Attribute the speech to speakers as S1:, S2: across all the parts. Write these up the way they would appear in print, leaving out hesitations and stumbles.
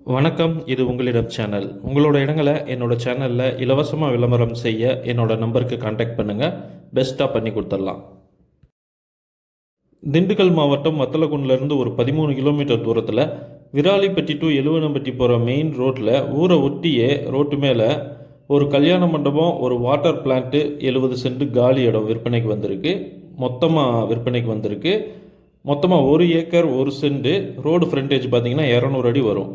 S1: வணக்கம். இது உங்களிடம் சேனல். உங்களோட இடங்களை என்னோட சேனலில் இலவசமாக விளம்பரம் செய்ய என்னோட நம்பருக்கு காண்டாக்ட் பண்ணுங்கள். பெஸ்ட்டாக பண்ணி கொடுத்துடலாம். திண்டுக்கல் மாவட்டம் வத்தலகுண்டிலேருந்து ஒரு 13 கிலோமீட்டர் தூரத்தில் விராலிப்பட்டி டு எழுவனம்பட்டி போகிற மெயின் ரோட்டில் ஊரை ஒட்டியே ரோட்டு மேலே ஒரு கல்யாண மண்டபம், ஒரு வாட்டர் பிளான்ட்டு, 70 சென்ட் காலி இடம் விற்பனைக்கு வந்திருக்கு. மொத்தமாக விற்பனைக்கு வந்திருக்கு. மொத்தமாக 1 ஏக்கர் 1 சென்ட். ரோடு ஃப்ரண்டேஜ் பார்த்திங்கன்னா 200 அடி வரும்.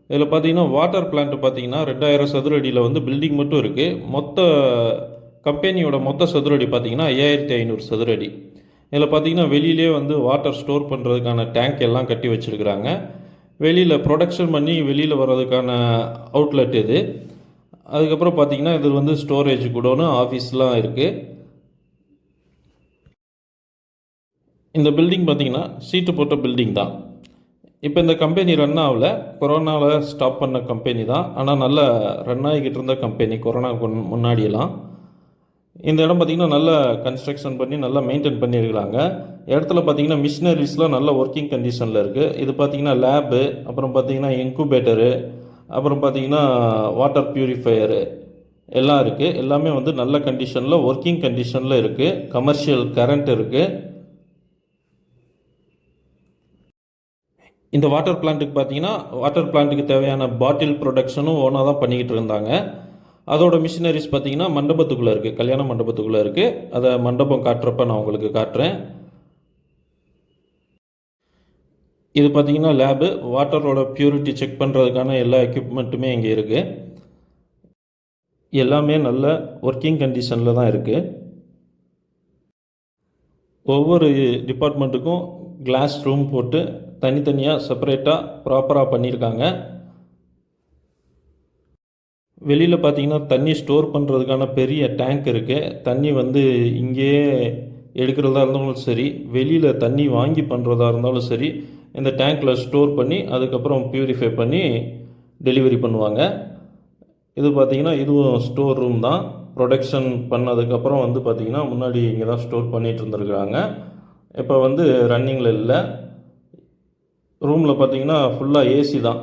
S1: இதில் பார்த்தீங்கன்னா வாட்டர் பிளான்ட் பார்த்தீங்கன்னா 2000 சதுர அடியில் வந்து பில்டிங் மட்டும் இருக்குது. மொத்த கம்பெனியோட மொத்த சதுர அடி பார்த்தீங்கன்னா 5500 சதுர அடி. இதில் பார்த்தீங்கன்னா வெளியிலே வந்து வாட்டர் ஸ்டோர் பண்ணுறதுக்கான டேங்க் எல்லாம் கட்டி வச்சுருக்குறாங்க. வெளியில் ப்ரொடக்ஷன் பண்ணி வெளியில் வர்றதுக்கான அவுட்லெட் இது. அதுக்கப்புறம் பார்த்தீங்கன்னா இது வந்து ஸ்டோரேஜ் குடோனு, ஆஃபீஸ்லாம் இருக்குது. இந்த பில்டிங் பார்த்தீங்கன்னா சீட்டு போட்ட பில்டிங் தான். இப்போ இந்த கம்பெனி ரன் ஆகல, கொரோனாவில் ஸ்டாப் பண்ண கம்பெனி தான். ஆனால் நல்லா ரன் ஆகிக்கிட்டு இருந்த கம்பெனி கொரோனாவுக்கு முன்னாடியெல்லாம். இந்த இடம் பார்த்திங்கன்னா நல்லா கன்ஸ்ட்ரக்ஷன் பண்ணி நல்லா மெயின்டைன் பண்ணியிருக்கிறாங்க. இடத்துல பார்த்திங்கன்னா மிஷினரிஸ்லாம் நல்ல ஒர்க்கிங் கண்டிஷனில் இருக்குது. இது பார்த்திங்கன்னா லேபு, அப்புறம் பார்த்திங்கன்னா இன்குபேட்டரு, அப்புறம் பார்த்திங்கன்னா வாட்டர் ப்யூரிஃபையரு எல்லாம் இருக்குது. எல்லாமே வந்து நல்ல கண்டிஷனில் ஒர்க்கிங் கண்டிஷனில் இருக்குது. கமர்ஷியல் கரண்ட் இருக்குது. இந்த வாட்டர் பிளான்ட்டுக்கு பார்த்தீங்கன்னா வாட்டர் பிளான்ட்டுக்கு தேவையான பாட்டில் ப்ரொடக்ஷனும் ஓனாக தான் பண்ணிக்கிட்டு இருந்தாங்க. அதோட மிஷினரிஸ் பார்த்தீங்கன்னா மண்டபத்துக்குள்ளே இருக்குது, கல்யாண மண்டபத்துக்குள்ளே இருக்குது. அதை மண்டபம் காட்டுறப்ப நான் உங்களுக்கு காட்டுறேன். இது பார்த்தீங்கன்னா லேபு, வாட்டரோட பியூரிட்டி செக் பண்ணுறதுக்கான எல்லா எக்யூப்மெண்ட்டுமே இங்கே இருக்குது. எல்லாமே நல்ல ஒர்க்கிங் கண்டிஷனில் தான் இருக்குது. ஒவ்வொரு டிபார்ட்மெண்ட்டுக்கும் கிளாஸ் ரூம் போட்டு தனித்தனியாக செப்பரேட்டாக ப்ராப்பராக பண்ணியிருக்காங்க. வெளியில் பார்த்தீங்கன்னா தண்ணி ஸ்டோர் பண்ணுறதுக்கான பெரிய டேங்க் இருக்குது. தண்ணி வந்து இங்கேயே எடுக்கிறதா இருந்தாலும் சரி, வெளியில் தண்ணி வாங்கி பண்ணுறதா இருந்தாலும் சரி, இந்த டேங்க்கில் ஸ்டோர் பண்ணி அதுக்கப்புறம் ப்யூரிஃபை பண்ணி டெலிவரி பண்ணுவாங்க. இது பார்த்திங்கன்னா இதுவும் ஸ்டோர் ரூம் தான். ப்ரொடக்ஷன் பண்ணதுக்கப்புறம் வந்து பார்த்திங்கன்னா முன்னாடி இங்கே தான் ஸ்டோர் பண்ணிகிட்டு இருந்துருக்குறாங்க. இப்போ வந்து ரன்னிங்கில் இல்லை. ரூமில் பார்த்தீங்கன்னா ஃபுல்லாக ஏசி தான்.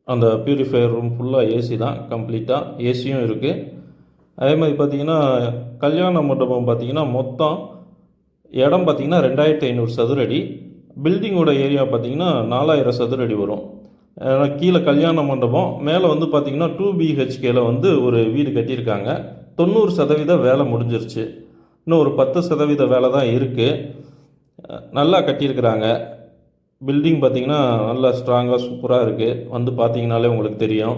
S1: அந்த ப்யூரிஃபையர் ரூம் ஃபுல்லாக ஏசி தான், கம்ப்ளீட்டாக ஏசியும் இருக்குது. அதே மாதிரி பார்த்திங்கன்னா கல்யாண மண்டபம் பார்த்திங்கன்னா மொத்தம் இடம் பார்த்திங்கன்னா 2500 சதுர அடி. பில்டிங்கோட ஏரியா பார்த்திங்கன்னா 4000 சதுர அடி வரும். கீழே கல்யாண மண்டபம், மேலே வந்து பார்த்திங்கன்னா 2 BHKல வந்து ஒரு வீடு கட்டியிருக்காங்க. 90% வேலை முடிஞ்சிருச்சு. இன்னும் ஒரு 10% வேலை தான் இருக்குது. நல்லா கட்டியிருக்கிறாங்க. பில்டிங் பார்த்திங்கன்னா நல்லா ஸ்ட்ராங்காக சூப்பராக இருக்குது. வந்து பார்த்திங்கனாலே உங்களுக்கு தெரியும்.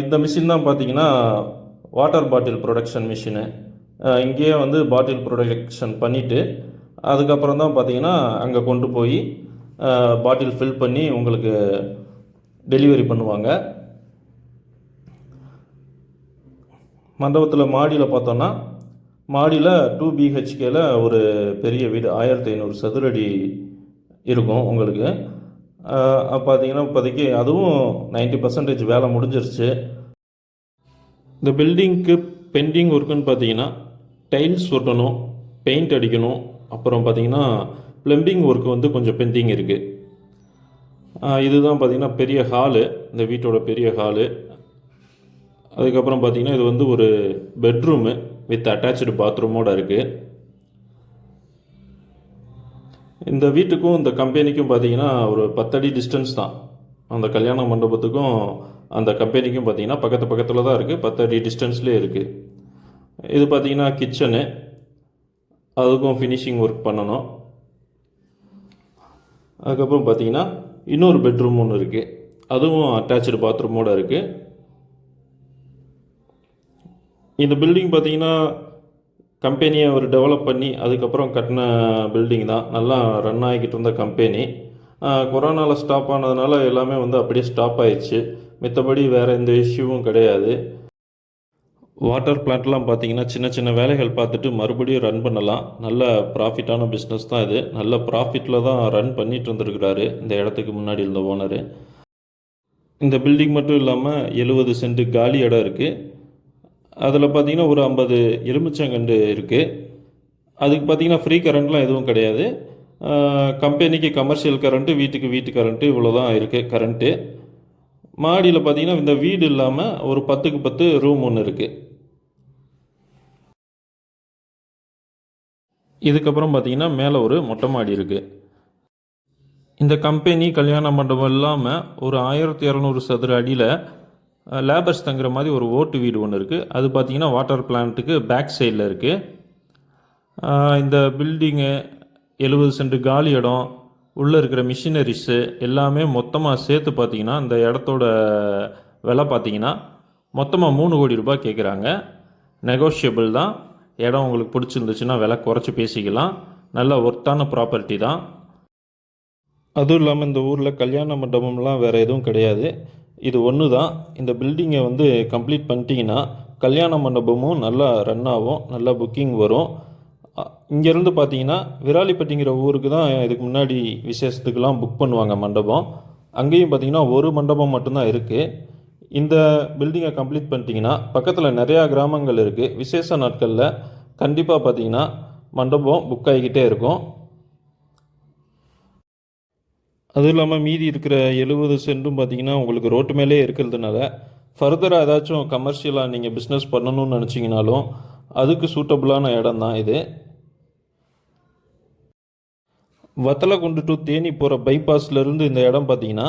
S1: இந்த மிஷின் தான் பார்த்திங்கன்னா வாட்டர் பாட்டில் ப்ரொடக்ஷன் மிஷினு. இங்கேயே வந்து பாட்டில் ப்ரொடக்ஷன் பண்ணிவிட்டு அதுக்கப்புறம் தான் பார்த்திங்கன்னா அங்கே கொண்டு போய் பாட்டில் ஃபில் பண்ணி உங்களுக்கு டெலிவரி பண்ணுவாங்க. மண்டபத்தில் மாடியில் பார்த்தோன்னா மாடியில் 2 BHKல ஒரு பெரிய வீடு 1500 சதுரடி இருக்கும் உங்களுக்கு. பார்த்தீங்கன்னா இப்போதைக்கு அதுவும் 90% வேலை முடிஞ்சிருச்சு. இந்த பில்டிங்க்கு பெண்டிங் ஒர்க்குன்னு பார்த்தீங்கன்னா டைல்ஸ் ஒட்டணும், பெயிண்ட் அடிக்கணும், அப்புறம் பார்த்தீங்கன்னா ப்ளம்பிங் ஒர்க்கு வந்து கொஞ்சம் பெண்டிங் இருக்குது. இதுதான் பார்த்திங்கன்னா பெரிய ஹாலு, இந்த வீட்டோட பெரிய ஹாலு. அதுக்கப்புறம் பார்த்திங்கன்னா இது வந்து ஒரு பெட்ரூமு வித் அட்டாச்சு பாத்ரூமோடு இருக்குது. இந்த வீட்டுக்கும் இந்த கம்பெனிக்கும் பார்த்திங்கன்னா ஒரு 10 அடி டிஸ்டன்ஸ் தான். அந்த கல்யாண மண்டபத்துக்கும் அந்த கம்பெனிக்கும் பார்த்திங்கன்னா பக்கத்தில் தான் இருக்குது, 10 அடி டிஸ்டன்ஸ்லேயே இருக்குது. இது பார்த்திங்கன்னா கிச்சனு, அதுக்கும் ஃபினிஷிங் ஒர்க் பண்ணணும். அதுக்கப்புறம் பார்த்திங்கன்னா இன்னொரு பெட்ரூம் ஒன்று இருக்குது, அதுவும் அட்டாச்சு பாத்ரூமோடு இருக்குது. இந்த பில்டிங் பார்த்திங்கன்னா கம்பெனியை அவர் டெவலப் பண்ணி அதுக்கப்புறம் கட்டின பில்டிங் தான். நல்லா ரன் ஆகிக்கிட்டு இருந்த கம்பெனி கொரோனாவில் ஸ்டாப் ஆனதுனால எல்லாமே வந்து அப்படியே ஸ்டாப் ஆயிடுச்சு. மித்தபடி வேறு எந்த இஷ்யூவும் கிடையாது. வாட்டர் பிளான்ட்லாம் பார்த்திங்கன்னா சின்ன சின்ன வேலைகள் பார்த்துட்டு மறுபடியும் ரன் பண்ணலாம். நல்ல ப்ராஃபிட்டான பிஸ்னஸ் தான் இது. நல்ல ப்ராஃபிட்டில் தான் ரன் பண்ணிட்டு இருந்துருக்கிறாரு இந்த இடத்துக்கு முன்னாடி இருந்த ஓனரு. இந்த பில்டிங் மட்டும் இல்லாமல் 70 சென்ட் காலி இடம் இருக்குது. அதில் பார்த்திங்கன்னா ஒரு 50 எலுமிச்சங்கன்று இருக்குது. அதுக்கு பார்த்திங்கன்னா ஃப்ரீ கரண்ட்லாம் எதுவும் கிடையாது. கம்பெனிக்கு கமர்ஷியல் கரண்ட்டு, வீட்டுக்கு கரண்ட்டு, இவ்வளோ தான் இருக்குது கரண்ட்டு. மாடியில் பார்த்தீங்கன்னா இந்த வீடு இல்லாமல் ஒரு 10க்கு 10 ரூம் ஒன்று இருக்குது. இதுக்கப்புறம் பார்த்தீங்கன்னா மேலே ஒரு மொட்டை மாடி இருக்குது. இந்த கம்பெனி கல்யாண மண்டபம் இல்லாமல் ஒரு 1200 சதுர அடியில் லேபர்ஸ் தங்குற மாதிரி ஒரு ஓட்டு வீடு ஒன்று இருக்குது. அது பார்த்திங்கன்னா வாட்டர் பிளான்ட்டுக்கு பேக் சைடில் இருக்குது. இந்த பில்டிங்கு 70 சென்ட் காலி இடம், உள்ளே இருக்கிற மிஷினரிஸு எல்லாமே மொத்தமாக சேர்த்து பார்த்திங்கன்னா இந்த இடத்தோட விலை பார்த்திங்கன்னா மொத்தமாக 3 கோடி ரூபாய் கேட்குறாங்க. நெகோஷியபிள் தான். இடம் உங்களுக்கு பிடிச்சிருந்துச்சுன்னா விலை குறைச்சி பேசிக்கலாம். நல்ல ஒர்த்தான ப்ராப்பர்ட்டி தான். அதுவும் இல்லாமல் இந்த ஊரில் கல்யாண மண்டபம்லாம் வேறு எதுவும் கிடையாது. இது ஒன்று தான். இந்த பில்டிங்கை வந்து கம்ப்ளீட் பண்ணிட்டீங்கன்னா கல்யாண மண்டபமும் நல்லா ரன் ஆகும், நல்லா புக்கிங் வரும். இங்கேருந்து பார்த்தீங்கன்னா விராலிப்பட்டிங்கிற ஊருக்கு தான் இதுக்கு முன்னாடி விசேஷத்துக்கெலாம் புக் பண்ணுவாங்க மண்டபம். அங்கேயும் பார்த்தீங்கன்னா ஒரு மண்டபம் மட்டும்தான் இருக்குது. இந்த பில்டிங்கை கம்ப்ளீட் பண்ணிட்டீங்கன்னா பக்கத்தில் நிறையா கிராமங்கள் இருக்குது. விசேஷ நாட்களில் கண்டிப்பாக பார்த்தீங்கன்னா மண்டபம் புக் ஆகிக்கிட்டே இருக்கும். அதுவும் இல்லாமல் மீதி இருக்கிற 70 சென்ட்டும் பார்த்தீங்கன்னா உங்களுக்கு ரோட்டு மேலே இருக்கிறதுனால ஃபர்தராக ஏதாச்சும் கமர்ஷியலாக நீங்கள் பிஸ்னஸ் பண்ணணும்னு நினச்சிங்கனாலும் அதுக்கு சூட்டபுளான இடம் தான் இது. வத்தலக்குண்டு டு தேனி போகிற பைபாஸ்லேருந்து இந்த இடம் பார்த்தீங்கன்னா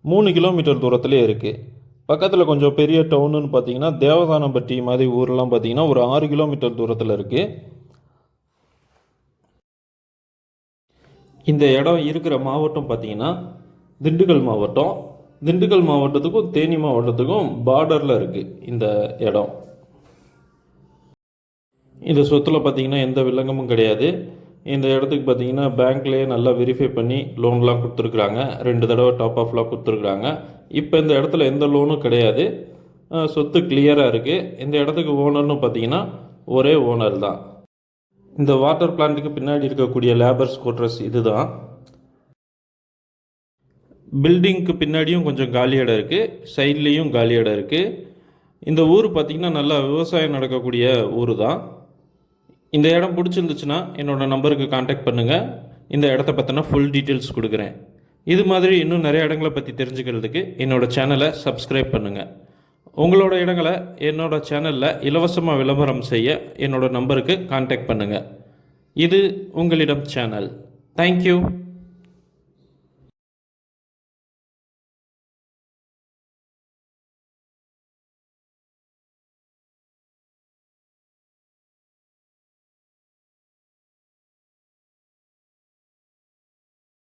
S1: 3 கிலோமீட்டர் தூரத்துலேயே இருக்குது. பக்கத்தில் கொஞ்சம் பெரிய டவுனுன்னு பார்த்தீங்கன்னா தேவதானப்பட்டி மாதிரி ஊரெலாம் பார்த்தீங்கன்னா ஒரு 6 கிலோமீட்டர் தூரத்தில் இருக்குது. இந்த இடம் இருக்கிற மாவட்டம் பார்த்தீங்கன்னா திண்டுக்கல் மாவட்டம். திண்டுக்கல் மாவட்டத்துக்கும் தேனி மாவட்டத்துக்கும் பார்டரில் இருக்குது இந்த இடம். இந்த சொத்தில் பார்த்தீங்கன்னா எந்த வில்லங்கமும் கிடையாது. இந்த இடத்துக்கு பார்த்தீங்கன்னா பேங்க்லேயே நல்லா வெரிஃபை பண்ணி லோன்லாம் கொடுத்துருக்குறாங்க. 2 தடவை டாப் ஆஃப்லாம் கொடுத்துருக்குறாங்க. இப்போ இந்த இடத்துல எந்த லோனும் கிடையாது. சொத்து கிளியராக இருக்குது. இந்த இடத்துக்கு ஓனர்னு பார்த்தீங்கன்னா ஒரே ஓனர் தான். இந்த வாட்டர் பிளான்ட்டுக்கு பின்னாடி இருக்கக்கூடிய லேபர்ஸ் குவார்ட்டர்ஸ் இதுதான். பில்டிங்க்கு பின்னாடியும் கொஞ்சம் காலி இடம் இருக்குது, சைட்லேயும் காலி இடம் இருக்குது. இந்த ஊர் பார்த்திங்கன்னா நல்லா விவசாயம் நடக்கக்கூடிய ஊர் தான். இந்த இடம் பிடிச்சிருந்துச்சுன்னா என்னோடய நம்பருக்கு கான்டாக்ட் பண்ணுங்கள். இந்த இடத்த பற்றின ஃபுல் டீட்டெயில்ஸ் கொடுக்குறேன். இது மாதிரி இன்னும் நிறைய இடங்களை பற்றி தெரிஞ்சுக்கிறதுக்கு என்னோடய சேனலை சப்ஸ்கிரைப் பண்ணுங்கள். உங்களோட இடங்களை என்னோடய சேனலில் இலவசமாக விளம்பரம் செய்ய என்னோடய நம்பருக்கு கான்டாக்ட் பண்ணுங்கள். இது உங்களிடம் சேனல். தேங்க்யூ.